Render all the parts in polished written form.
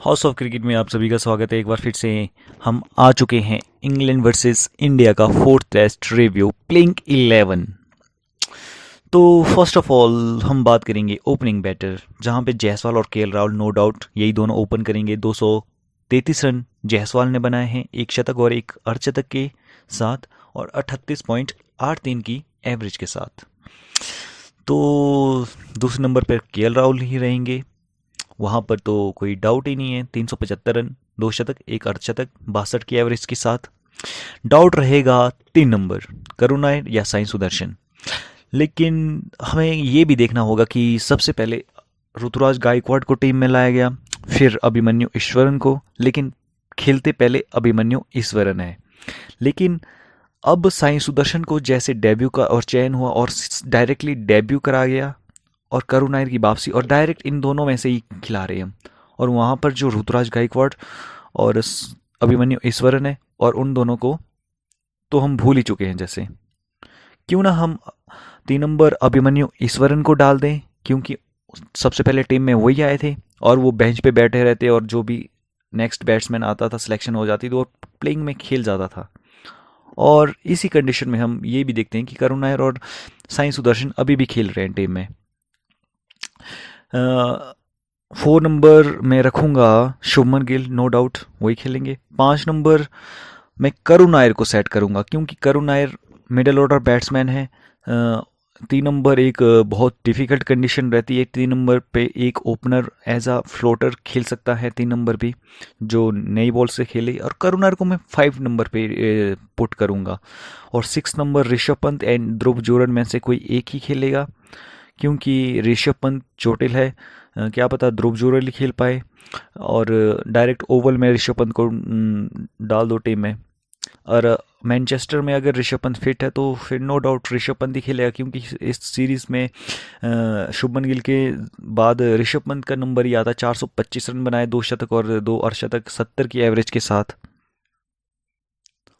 House of cricket में आप सभी का स्वागत है। एक बार फिर से हम आ चुके हैं इंग्लैंड वर्सेस इंडिया का फोर्थ टेस्ट रिव्यू प्लेइंग 11। तो फर्स्ट ऑफ ऑल हम बात करेंगे ओपनिंग बैटर, जहां पे जायसवाल और केएल राहुल नो डाउट यही दोनों ओपन करेंगे। 233 रन जायसवाल ने बनाए हैं, एक शतक और एक अर्धशतक के साथ, और 38.83 की एवरेज के साथ। तो दूसरे नंबर पर केएल राहुल ही रहेंगे, वहाँ पर तो कोई डाउट ही नहीं है। 375 रन, 2 शतक, एक अर्धशतक, 62 की एवरेज के साथ। डाउट रहेगा 3 नंबर करुण नायर या साई सुदर्शन। लेकिन हमें ये भी देखना होगा कि सबसे पहले ऋतुराज गायकवाड़ को टीम में लाया गया, फिर अभिमन्यु ईश्वरन को, लेकिन खेलते पहले अभिमन्यु ईश्वरन है। लेकिन अब साई सुदर्शन को जैसे डेब्यू का और चयन हुआ और डायरेक्टली डेब्यू करा गया, और करुण नायर की वापसी, और डायरेक्ट इन दोनों में से ही खिला रहे हैं हम। और वहाँ पर जो ऋतुराज गायकवाड़ और अभिमन्यु ईश्वरन है, और उन दोनों को तो हम भूल ही चुके हैं। जैसे क्यों ना हम 3 नंबर अभिमन्यु ईश्वरन को डाल दें, क्योंकि सबसे पहले टीम में वही आए थे और वो बेंच पे बैठे रहते, और जो भी नेक्स्ट बैट्समैन आता था सिलेक्शन हो जाती, तो वो प्लेइंग में खेल जाता था। और इसी कंडीशन में हम ये भी देखते हैं कि करुण नायर और साई सुदर्शन अभी भी खेल रहे हैं टीम में। 4 नंबर में रखूंगा शुभमन गिल, नो डाउट वही खेलेंगे। 5 नंबर मैं करुण नायर को सेट करूंगा, क्योंकि Karun Nair middle order batsman है। 3 नंबर एक बहुत डिफिकल्ट कंडीशन रहती है। 3 नंबर पे एक ओपनर एज अ फ्लोटर खेल सकता है, 3 नंबर भी, जो नई बॉल से खेले। और करुण नायर को मैं 5 नंबर पे पुट करूंगा। और 6 नंबर ऋषभ पंत एंड ध्रुव जुरल में से कोई एक ही खेलेगा, क्योंकि ऋषभ पंत चोटिल है, क्या पता ध्रुव जुरल ही खेल पाए। और डायरेक्ट ओवल में ऋषभ पंत को डाल दो टीम में। और मैनचेस्टर में अगर ऋषभ पंत फिट है तो फिर नो डाउट ऋषभ पंत ही खेलेगा, क्योंकि इस सीरीज़ में शुभमन गिल के बाद ऋषभ पंत का नंबर ही आता। 425 रन बनाए, 2 शतक और 2 अर्धशतक, 70 की एवरेज के साथ।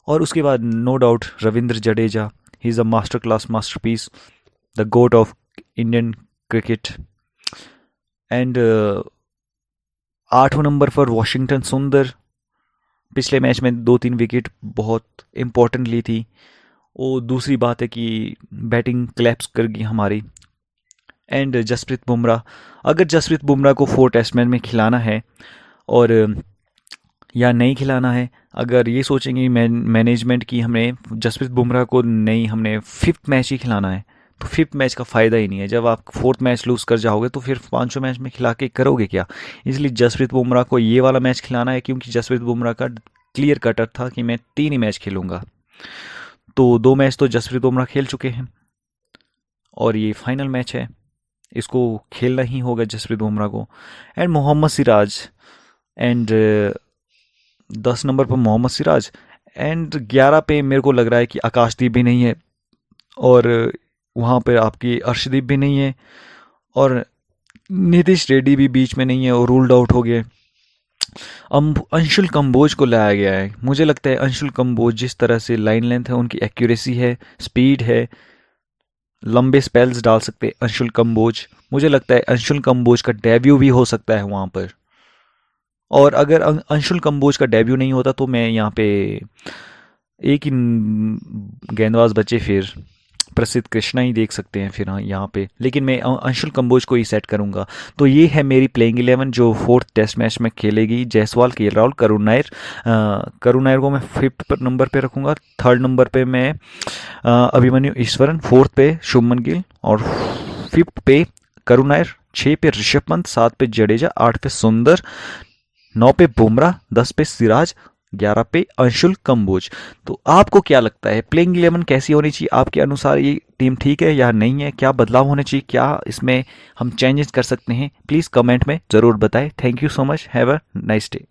और उसके बाद no doubt Ravindra Jadeja, he is a master class masterpiece, the GOAT of Indian cricket. And 8वें नंबर पर वॉशिंगटन सुंदर, पिछले मैच में 2-3 विकेट बहुत इंपॉर्टेंट ली थी। वो दूसरी बात है कि बैटिंग क्लैप्स कर गई हमारी। एंड जसप्रीत बुमराह, अगर जसप्रीत बुमराह को 4 टेस्ट मैच में खिलाना है और या नहीं खिलाना है, अगर ये सोचेंगे मैनेजमेंट की हमने जसप्रीत बुमराह को नहीं, हमने 5th मैच ही खिलाना है, तो 5th मैच का फ़ायदा ही नहीं है। जब आप 4th मैच लूज़ कर जाओगे तो फिर 5वें मैच में खिला के करोगे क्या। इसलिए जसप्रीत बुमराह को ये वाला मैच खिलाना है, क्योंकि जसप्रीत बुमराह का क्लियर कटर था कि मैं 3 ही मैच खेलूँगा। तो 2 मैच तो जसप्रीत बुमराह खेल चुके हैं, और ये फाइनल मैच है, इसको खेलना ही होगा जसप्रीत बुमराह को। And Mohammed Siraj, and 10 number पर मोहम्मद सिराज, एंड 11 पे मेरे को लग रहा है कि आकाशदीप भी नहीं है, और वहाँ पर आपकी अर्शदीप भी नहीं है, और नीतीश रेड्डी भी बीच में नहीं है और रूल्ड आउट हो गए। अंशुल कंबोज को लाया गया है। मुझे लगता है अंशुल कंबोज, जिस तरह से लाइन लेंथ है, उनकी एक्यूरेसी है, स्पीड है, लंबे स्पेल्स डाल सकते हैं अंशुल कंबोज। मुझे लगता है अंशुल कंबोज का डेब्यू भी हो सकता है वहाँ पर। और अगर अंशुल कंबोज का डेब्यू नहीं होता तो मैं यहाँ पे एक ही गेंदबाज बचे, फिर प्रसिद्ध कृष्णा ही देख सकते हैं फिर यहाँ पे। लेकिन मैं अंशुल कंबोज को ही सेट करूंगा। तो ये है मेरी प्लेइंग 11 जो 4th टेस्ट मैच में खेलेगी। जायसवाल, केएल राहुल, करुण नायर। करुण नायर को मैं 5th नंबर पे रखूंगा। 3rd नंबर पे मैं अभिमन्यु ईश्वरन, 4th पे शुभमन गिल, और 5th पे करुण नायर, 6 पे ऋषभ पंत, 7 पे जडेजा, 8 पे सुंदर, 9 पे बुमराह, 10 पे सिराज, 11 पे अंशुल कंबोज। तो आपको क्या लगता है प्लेइंग 11 कैसी होनी चाहिए? आपके अनुसार ये टीम ठीक है या नहीं है? क्या बदलाव होने चाहिए? क्या इसमें हम चेंजेस कर सकते हैं? प्लीज़ कमेंट में ज़रूर बताएं। Thank you so much. Have a nice day.